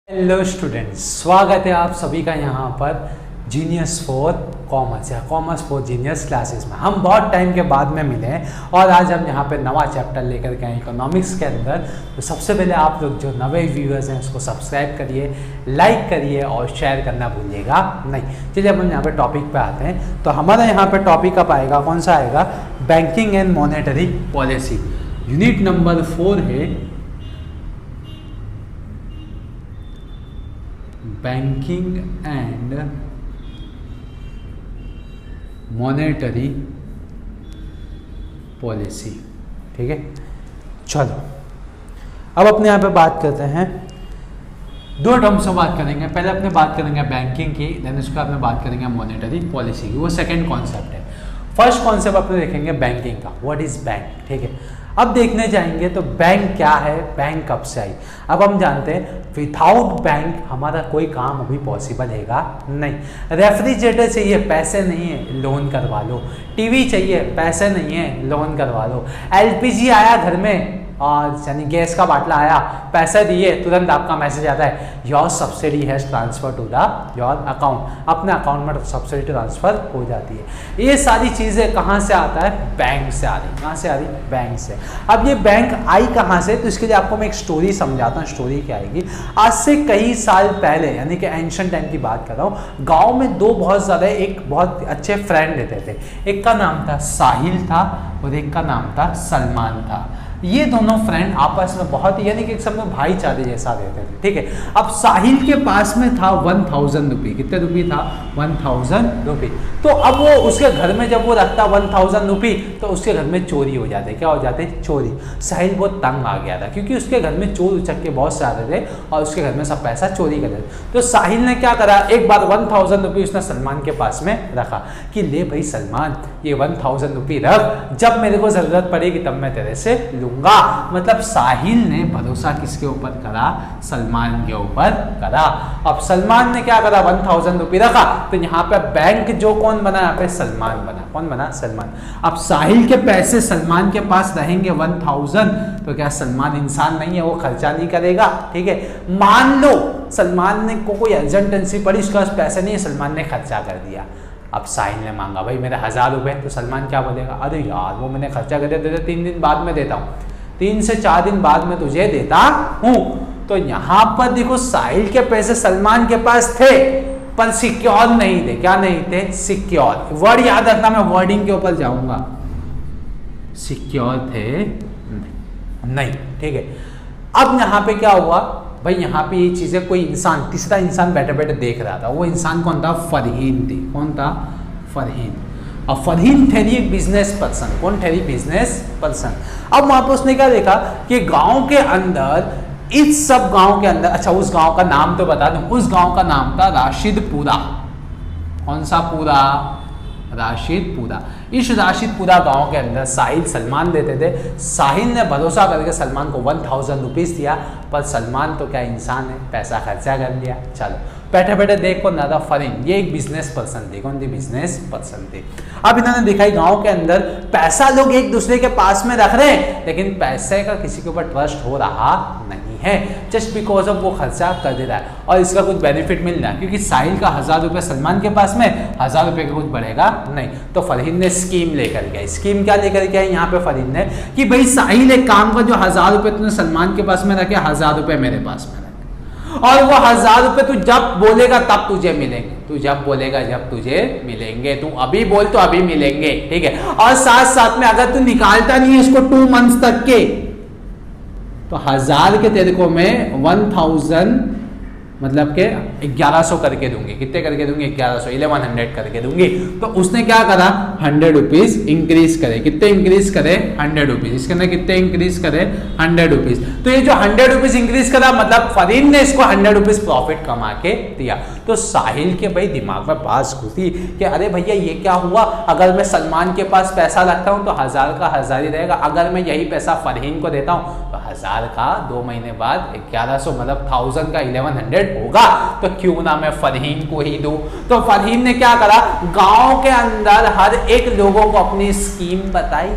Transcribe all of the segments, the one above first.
Hello students, स्वागत है आप सभी का यहाँ पर जीनियस फॉर कॉमर्स या कॉमर्स फॉर जीनियस क्लासेस में। हम बहुत टाइम के बाद में मिले हैं और आज हम यहाँ पे नवा चैप्टर लेकर के आए इकोनॉमिक्स के अंदर। तो सबसे पहले आप लोग जो नए व्यूअर्स हैं उसको सब्सक्राइब करिए, लाइक करिए और शेयर करना भूलिएगा नहीं। चलिए अब हम यहाँ पे टॉपिक पे आते हैं। तो हमारा यहाँ पे टॉपिक अब आएगा, कौन सा आएगा? Banking and monetary policy. Unit number 4 है बैंकिंग एंड मॉनेटरी पॉलिसी। ठीक है, चलो अब अपने यहाँ पे बात करते हैं। दो टर्म से बात करेंगे। पहले अपने बात करेंगे बैंकिंग की, देन उसके बाद में बात करेंगे मॉनेटरी पॉलिसी की। वो सेकंड कॉन्सेप्ट है। फर्स्ट कॉन्सेप्ट अपने देखेंगे बैंकिंग का। What is bank? ठीक है, अब देखने जाएंगे तो बैंक क्या है, बैंक कब से आई। अब हम जानते हैं विदाउट बैंक हमारा कोई काम अभी पॉसिबल हैगा नहीं। रेफ्रिजरेटर चाहिए, पैसे नहीं है, लोन करवा लो। टीवी चाहिए, पैसे नहीं है, लोन करवा लो। एलपीजी आया घर में और यानी गैस का बाटला आया, पैसे दिए, तुरंत आपका मैसेज आता है your subsidy has transfer to the your account. अपने अकाउंट में सब्सिडी ट्रांसफर हो जाती है। ये सारी चीज़ें कहाँ से आता है? बैंक से आ रही। कहाँ से आ रही? बैंक से। अब ये बैंक आई कहाँ से? तो इसके लिए आपको मैं एक स्टोरी समझाता हूँ। स्टोरी क्या आएगी? आज से कई साल पहले, यानी कि एंशिएंट टाइम की बात कर रहा हूँ, गाँव में दो बहुत ज़्यादा एक बहुत अच्छे फ्रेंड रहते थे। एक का नाम था साहिल था और एक का नाम था सलमान था। ये दोनों फ्रेंड आपस में बहुत यानी कि एक सब में भाईचारे जैसा रहते थे। ठीक है, अब साहिल के पास में था 1000 रुपये। कितने रुपये था? 1000 रुपये। तो अब वो उसके घर में जब वो रखता 1000 रुपये तो उसके घर में चोरी हो जाते। क्या हो जाते? चोरी। साहिल बहुत तंग आ गया था क्योंकि उसके घर में चोर उचक्के बहुत सारे थे और उसके घर में सब पैसा चोरी कर रहे थे। तो साहिल ने क्या करा, एक बार 1000 रुपये उसने सलमान के पास में रखा कि ले भाई सलमान, ये 1000 रुपये रख, जब मेरे को जरूरत पड़ेगी तब मैं तेरे से लूंगा। मतलब साहिल ने भरोसा किसके ऊपर करा? सलमान के ऊपर करा। अब सलमान ने क्या करा? 1000 रुपये रखा। तो यहाँ पे बैंक जो कौन बना? यहाँ पे सलमान बना। कौन बना? सलमान। अब साहिल के पैसे सलमान के पास रहेंगे 1000, तो क्या सलमान इंसान नहीं है? वो खर्चा नहीं करेगा। ठीक है, मान लो सलमान ने को कोई अर्जेंटेंसी पड़ी, उसके पास पैसे नहीं है, सलमान ने खर्चा कर दिया। अब साहिल ने मांगा भाई मेरे 1000 रुपये, तो सलमान क्या बोलेगा? अरे यार वो मैंने खर्चा कर दिया, 3 दिन बाद में देता हूँ, 3 से 4 दिन बाद में तुझे देता हूँ। तो यहाँ पर देखो साहिल के पैसे सलमान के पास थे पर सिक्योर नहीं थे। क्या नहीं थे? सिक्योर। वर्ड याद रखना, मैं वर्डिंग के ऊपर जाऊंगा। सिक्योर थे नहीं। ठीक है, अब यहाँ पे क्या हुआ भाई? यहाँ पे ये चीजें कोई इंसान, तीसरा इंसान बैठे बैठे देख रहा था। वो इंसान कौन था? फरहीन थी। कौन था? फरहीन। अब फरहीन ठहरी एक बिजनेस पर्सन। कौन ठहरी? Business person. अब वहां पर उसने क्या देखा कि गांव के अंदर, इस सब गांव के अंदर, अच्छा उस गांव का नाम तो बता दूं, उस गांव का नाम था राशिदपुरा। कौन सा पूरा? राशिदपुरा। इस राशिदपुरा गांव के अंदर साहिल सलमान देते थे। साहिल ने भरोसा करके सलमान को 1000 रुपीज़ दिया, पर सलमान तो क्या इंसान है, पैसा खर्चा कर लिया। चलो बैठे बैठे देखो ना था फरीन, ये एक बिजनेस पर्सन थे। कौन थे? बिजनेस पर्सन थे। अब इन्होंने दिखाई गांव के अंदर पैसा लोग एक दूसरे के पास में रख रहे हैं, लेकिन पैसे का किसी के ऊपर ट्रस्ट हो रहा नहीं है, जस्ट बिकॉज ऑफ वो खर्चा कर दे रहा है और इसका कुछ बेनिफिट मिल रहा है। क्योंकि साहिल का 1000 रुपये सलमान के पास में, 1000 रुपये का कुछ बढ़ेगा नहीं। तो फरहीन ने स्कीम लेकर गया। स्कीम क्या लेकर गया यहाँ पे फरहीन ने कि भाई साहिल एक काम का, जो 1000 रुपये तूने सलमान के पास में रखे, 1000 रुपये मेरे पास में, और वो 1000 रुपये तू जब बोलेगा तब तुझे मिलेंगे। तू जब बोलेगा जब तुझे मिलेंगे। तू अभी बोल तो अभी मिलेंगे। ठीक है, और साथ साथ में अगर तू निकालता नहीं है इसको 2 मंथ्स तक के, तो 1000 के तेरे को मैं 1000 मतलब के 1100 करके दूंगी। कितने करके दूंगी? 1100, 1100 करके दूंगी। तो उसने क्या करा? 100 रुपीज इंक्रीज करे। कितने इंक्रीज करे? 100 रुपीज। इसके अंदर कितने इंक्रीज करे? 100 रुपीज। तो ये जो 100 रुपीज इंक्रीज करा, मतलब फरीन ने इसको 100 रुपीज प्रॉफिट कमा के दिया। तो साहिल के भाई दिमाग में बात घुसी कि अरे भैया ये क्या हुआ? अगर मैं सलमान के पास पैसा रखता हूँ तो 1000 का 1000 ही रहेगा। अगर मैं यही पैसा फरहीन को देता हूँ तो 1000 का 2 महीने बाद 1100 मतलब 1000 का 1100 होगा। तो क्यों ना मैं फरहीन को ही दूं। तो फरहीन ने क्या करा? गांव के अंदर हर एक लोगों को अपनी स्कीम बताई।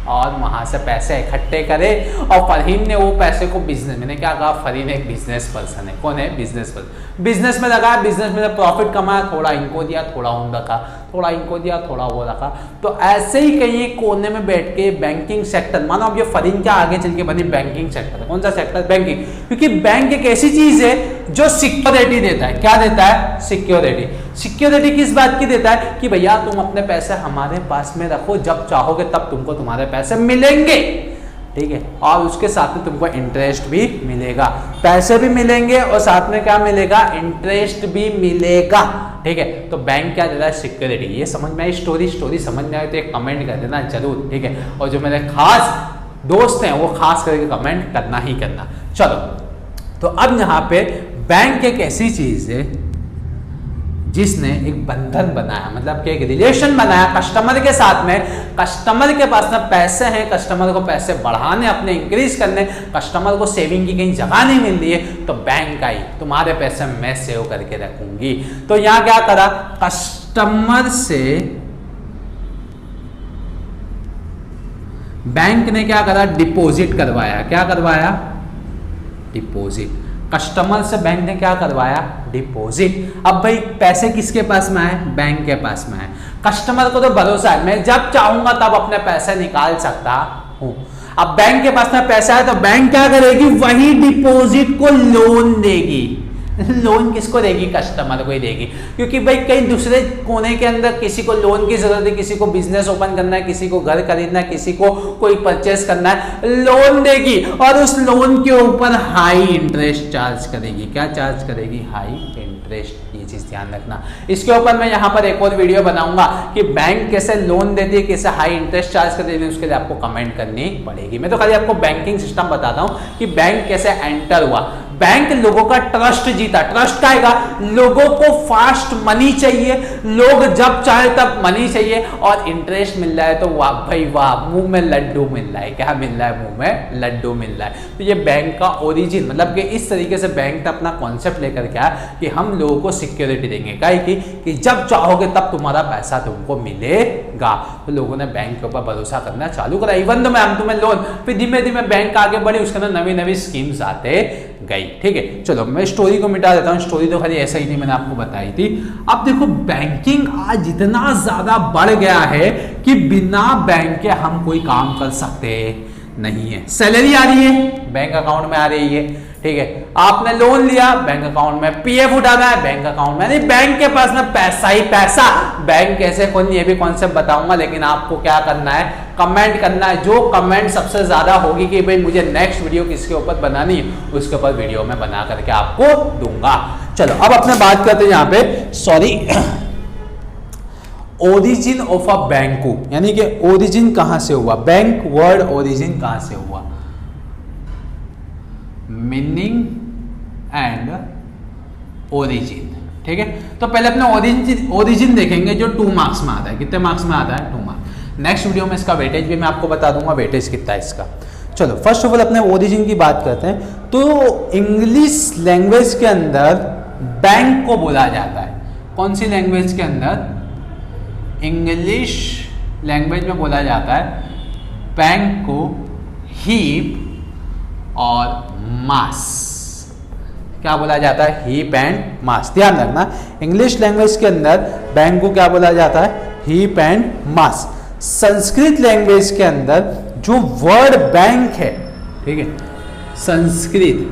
और वहां से पैसे इकट्ठे करे। और फरहीन ने वो पैसे को बिजनेस, मैंने क्या कहा, फरहीन एक बिजनेस पर्सन है। कौन है? Business person. बिजनेस में लगाया, बिजनेस में प्रॉफिट कमाया, थोड़ा इनको दिया, थोड़ा उन रखा, थोड़ा इनको दिया, थोड़ा वो रखा। तो ऐसे ही कहीं कोने में बैठ के बैंकिंग सेक्टर, मानो अब ये फरहीन क्या आगे चल के बनी बैंकिंग सेक्टर। कौन सा सेक्टर? बैंकिंग। क्योंकि बैंक एक ऐसी चीज है जो सिक्योरिटी देता है। क्या देता है? सिक्योरिटी। सिक्योरिटी किस बात की देता है? कि भैया तुम अपने पैसे हमारे पास में रखो, जब चाहोगे तब तुमको तुम्हारे पैसे मिलेंगे, ठीक है। और उसके साथ में तुमको इंटरेस्ट भी मिलेगा, पैसे भी मिलेंगे और साथ में क्या मिलेगा? इंटरेस्ट भी मिलेगा, ठीक है। तो बैंक क्या देता है? सिक्योरिटी। ये समझ में आई स्टोरी समझ में आए तो एक कमेंट कर देना जरूर, ठीक है। और जो मेरे खास दोस्त हैं वो खास करके कमेंट करना ही करना। चलो, तो अब यहाँ पे बैंक एक ऐसी चीज है जिसने एक बंधन बनाया, मतलब कि एक रिलेशन बनाया कस्टमर के साथ में। कस्टमर के पास में पैसे हैं, कस्टमर को पैसे बढ़ाने, अपने इंक्रीज करने, कस्टमर को सेविंग की कहीं जगह नहीं मिल रही है, तो बैंक आई, तुम्हारे पैसे मैं सेव करके रखूंगी। तो यहां क्या करा? कस्टमर से बैंक ने क्या करा? डिपॉजिट करवाया। क्या करवाया? डिपॉजिट। कस्टमर से बैंक ने क्या करवाया? डिपॉजिट। अब भाई पैसे किसके पास में आए? बैंक के पास में आए। कस्टमर को तो भरोसा है, मैं जब चाहूंगा तब अपने पैसे निकाल सकता हूं। अब बैंक के पास में पैसा है तो बैंक क्या करेगी? वही डिपॉजिट को लोन देगी। लोन किसको देगी? कस्टमर को ही देगी। क्योंकि भाई कहीं दूसरे कोने के अंदर किसी को लोन की जरूरत है, किसी को बिजनेस ओपन करना है, किसी को घर खरीदना है, किसी को कोई परचेस करना है, लोन देगी और उस लोन के ऊपर हाई इंटरेस्ट चार्ज करेगी। क्या चार्ज करेगी? High interest. ये चीज ध्यान रखना। इसके ऊपर मैं यहाँ पर एक और वीडियो बनाऊंगा कि बैंक कैसे लोन देती है, कैसे हाई इंटरेस्ट चार्ज करती है, उसके लिए आपको कमेंट करनी पड़ेगी। मैं तो खाली आपको बैंकिंग सिस्टम बताता हूँ कि बैंक कैसे एंटर हुआ। बैंक लोगों का ट्रस्ट जीता। ट्रस्ट का आएगा, लोगों को फास्ट मनी चाहिए, लोग जब चाहे तब मनी चाहिए और इंटरेस्ट मिल रहा है तो वाह भाई वाह, मुंह में लड्डू मिल रहा है। क्या मिल रहा है? मुंह में लड्डू मिल रहा है। तो ये बैंक का ओरिजिन, मतलब कि इस तरीके से बैंक ने अपना कॉन्सेप्ट लेकर के आया कि हम लोगों को सिक्योरिटी देंगे। काहे कि जब चाहोगे तब तुम्हारा पैसा तुमको मिलेगा। तो लोगों ने बैंक के ऊपर भरोसा करना चालू करा। इवन तो मैम तुम्हें लोन, फिर धीमे धीमे बैंक आगे बढ़ी, उसके अंदर नवी नवी स्कीम्स आते गई, ठीक है। चलो मैं स्टोरी को मिटा देता हूँ। स्टोरी तो खाली ऐसा ही नहीं, मैंने आपको बताई थी। अब देखो बैंकिंग आज इतना ज्यादा बढ़ गया है कि बिना बैंक के हम कोई काम कर सकते नहीं है। सैलरी आ रही है, बैंक अकाउंट में आ रही है, ठीक है। आपने लोन लिया, बैंक अकाउंट में। पीएफ उठाना है, बैंक अकाउंट में। नहीं, बैंक के पास में पैसा ही पैसा। बैंक कैसे खोलनी, ये भी कॉन्सेप्ट बताऊंगा, लेकिन आपको क्या करना है? कमेंट करना है। जो कमेंट सबसे ज्यादा होगी कि भाई मुझे नेक्स्ट वीडियो किसके ऊपर बनानी है, उसके ऊपर वीडियो में बना करके आपको दूंगा। चलो अब अपने बात करते हैं यहाँ पे, sorry, origin of a bank, यानी कि ओरिजिन कहां से हुआ, बैंक वर्ड ओरिजिन कहां से हुआ, मीनिंग एंड ओरिजिन, ठीक है। तो पहले अपने ओरिजिन देखेंगे जो 2 मार्क्स में आता है। कितने मार्क्स में आता है? 2 मार्क्स। नेक्स्ट वीडियो में इसका वेटेज भी मैं आपको बता दूंगा, वेटेज कितना है इसका। चलो फर्स्ट ऑफ ऑल अपने ओरिजिन की बात करते हैं। तो इंग्लिश लैंग्वेज के अंदर बैंक को बोला जाता है। कौन सी लैंग्वेज के अंदर? इंग्लिश लैंग्वेज में बोला जाता है बैंक को हीप और मास। क्या बोला जाता है? Heap and mass. ध्यान रखना, इंग्लिश लैंग्वेज के अंदर बैंक को क्या बोला जाता है? Heap and mass. Sanskrit language के अंदर जो वर्ड बैंक है, ठीक है, संस्कृत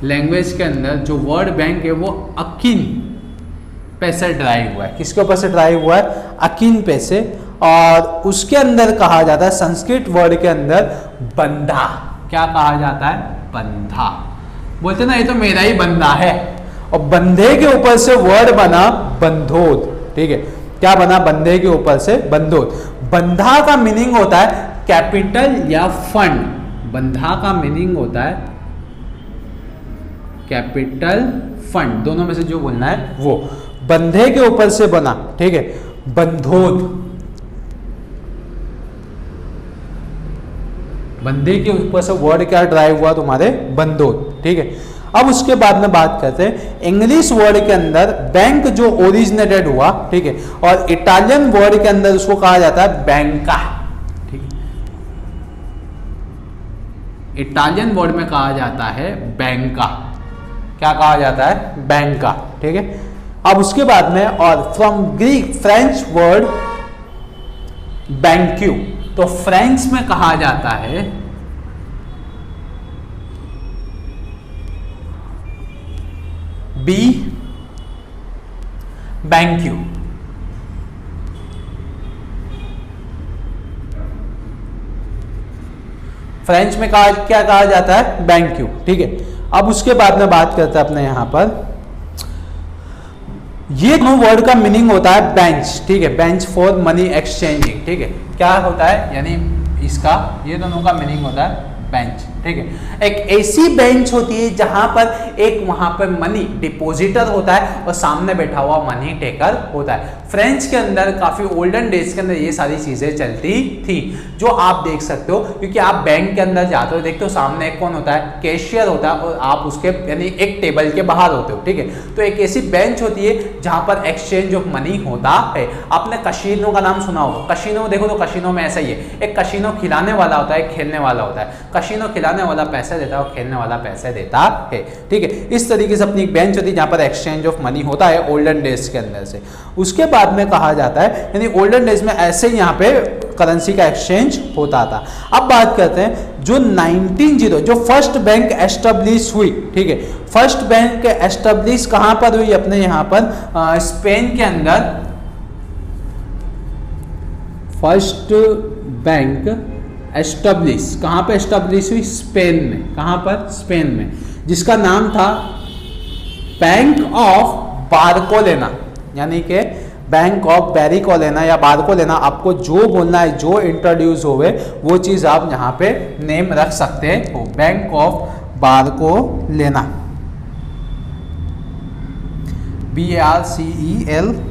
लैंग्वेज के अंदर जो वर्ड बैंक है वो अकिन पे से ड्राइव हुआ है। किसके ऊपर से ड्राइव हुआ है? अकिन पे से। और उसके अंदर कहा जाता है, संस्कृत वर्ड के अंदर बंधा। क्या कहा जाता है? बंधा। बोलते ना ये तो मेरा ही बंदा है। और बंधे के ऊपर से वर्ड बना बंधोद, ठीक है। क्या बना? बंधे के ऊपर से बंधोद। बंधा का मीनिंग होता है कैपिटल या फंड। बंधा का मीनिंग होता है कैपिटल फंड, दोनों में से जो बोलना है वो। बंधे के ऊपर से बना, ठीक है, बंधोद। बंधे के ऊपर से वर्ड क्या ड्राइव हुआ? तुम्हारे बंधोद, ठीक है। अब उसके बाद में बात करते हैं इंग्लिश वर्ड के अंदर बैंक जो ओरिजिनेटेड हुआ, ठीक है, और इटालियन वर्ड के अंदर उसको कहा जाता है बैंका, ठीक है, इटालियन वर्ड में कहा जाता है बैंका, क्या कहा जाता है, बैंका, ठीक है। अब उसके बाद में और from Greek French word BenQ, तो फ्रेंच में कहा जाता है बी बैंक्यू, फ्रेंच में क्या कहा जाता है, बैंक्यू, ठीक है। अब उसके बाद में बात करते हैं अपने यहां पर, ये दोनों वर्ड का मीनिंग होता है बेंच, ठीक है, बेंच फॉर मनी एक्सचेंजिंग, ठीक है, क्या होता है, यानी इसका ये दोनों का मीनिंग होता है बेंच, ठीक है। एक ऐसी बेंच होती है जहां पर एक वहां पर मनी डिपॉजिटर होता है और सामने बैठा हुआ मनी टेकर होता है। फ्रेंच के अंदर काफी ओल्डन डेज के अंदर ये सारी चीजें चलती थी, जो आप देख सकते हो, क्योंकि आप बैंक के अंदर जाते हो, देखते हो सामने एक कौन होता है, कैशियर होता है, और आप उसके यानी एक टेबल के बाहर होते हो, ठीक है। तो एक ऐसी बेंच होती है जहां पर एक्सचेंज ऑफ मनी होता है। आपने कशीनो का नाम सुना होगा, कशीनो देखो तो कशीनो में ऐसा ही है, एक कशीनो खिलाने वाला होता है, खेलने वाला होता है, कशीनो खिलाने वाला पैसे देता है और खेलने वाला पैसे देता है, ठीक है। इस तरीके से अपनी एक बेंच होती है जहां पर एक्सचेंज ऑफ मनी होता है ओल्डन डेज के अंदर से। उसके बाद में कहा जाता है, यानी ओल्डन डेज में ऐसे ही यहाँ पे करेंसी का एक्सचेंज होता था। अब बात करते हैं जो 1900 जो फर्स्ट बैंक एस्टेब्लिश हुई, ठीक है, फर्स्ट बैंक एस्टेब्लिश कहां पर हुई, अपने यहां पर स्पेन के अंदर फर्स्ट बैंक एस्टेब्लिश, कहां पे एस्टेब्लिश हुई, स्पेन में, कहां पर, स्पेन में, जिसका नाम था बैंक ऑफ बारकोलेना, यानी कि बैंक ऑफ बैरिकोलेना या बारकोलेना, आपको जो बोलना है, जो इंट्रोड्यूस होवे वो चीज आप यहाँ पे नेम रख सकते हो, बैंक ऑफ बारकोलेना, BARCELONA,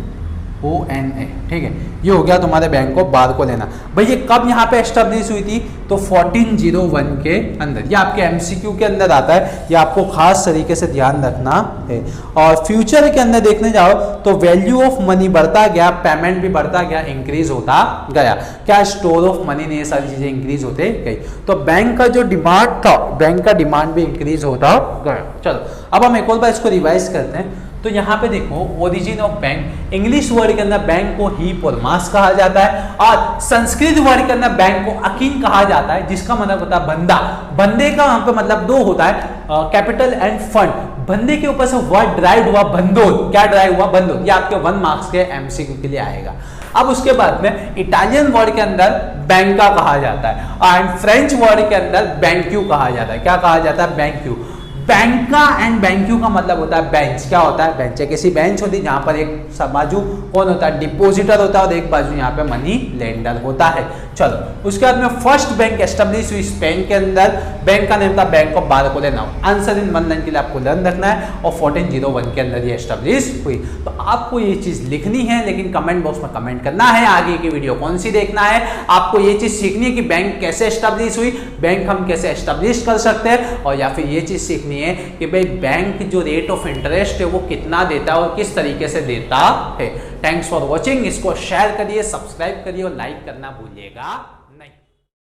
ठीक है। ये हो गया तुम्हारे बैंक ऑफ बारकोलेना। भाई ये कब यहाँ पे एस्टेब्लिश हुई थी, तो 1401 के अंदर। ये आपके MCQ के अंदर आता है, ये आपको खास तरीके से ध्यान रखना है। और फ्यूचर के अंदर देखने जाओ तो वैल्यू ऑफ मनी बढ़ता गया, पेमेंट भी बढ़ता गया, इंक्रीज होता गया, क्या स्टोर ऑफ मनी ने, ये सारी चीजें इंक्रीज होते गई, तो बैंक का जो डिमांड था, बैंक का डिमांड भी इंक्रीज होता गया। चलो अब हम एक और बार इसको रिवाइज करते हैं। तो यहाँ पे देखो origin of bank, English word के अंदर बैंक को हीप और मास कहा जाता है, और संस्कृत वर्ड के अंदर बैंक को अकीन कहा जाता है, जिसका मतलब होता है बंदा। बंदे का वहां पे मतलब दो होता है, कैपिटल एंड फंड। बंदे के ऊपर से वर्ड ड्राइव हुआ बंदोल, क्या ड्राइव हुआ, बंदोल। ये आपके 1 मार्क्स के MCQ के लिए आएगा। अब उसके बाद में इटालियन वर्ड के अंदर बैंका कहा जाता है, एंड फ्रेंच वर्ड के अंदर बैंक्यू कहा जाता है, क्या कहा जाता है, बैंक्यू। बैंका एंड बैंक्यू का मतलब होता है बेंच, क्या होता है, बेंच। एक ऐसी बेंच होती है जहां पर एक बाजू कौन होता है, डिपॉजिटर होता है, और एक बाजू यहाँ पे मनी लेंडर होता है। चलो उसके बाद में फर्स्ट बैंक एस्टेब्लिश हुई स्पेन के अंदर, बैंक का नेम था bank of Barcelona. Answer in 1 line के लिए आपको लर्न रखना है, और 1401 के अंदर ये एस्टेब्लिश हुई। तो आपको ये चीज लिखनी है, लेकिन कमेंट बॉक्स में कमेंट करना है आगे की वीडियो कौन सी देखना है। आपको ये चीज सीखनी है कि बैंक कैसे एस्टेब्लिश हुई, बैंक हम कैसे एस्टेब्लिश कर सकते हैं, और या फिर ये चीज सीखनी है कि भाई बैंक जो रेट ऑफ इंटरेस्ट है वो कितना देता है और किस तरीके से देता है। थैंक्स फॉर वॉचिंग, इसको शेयर करिए, सब्सक्राइब करिए और लाइक करना भूलिएगा।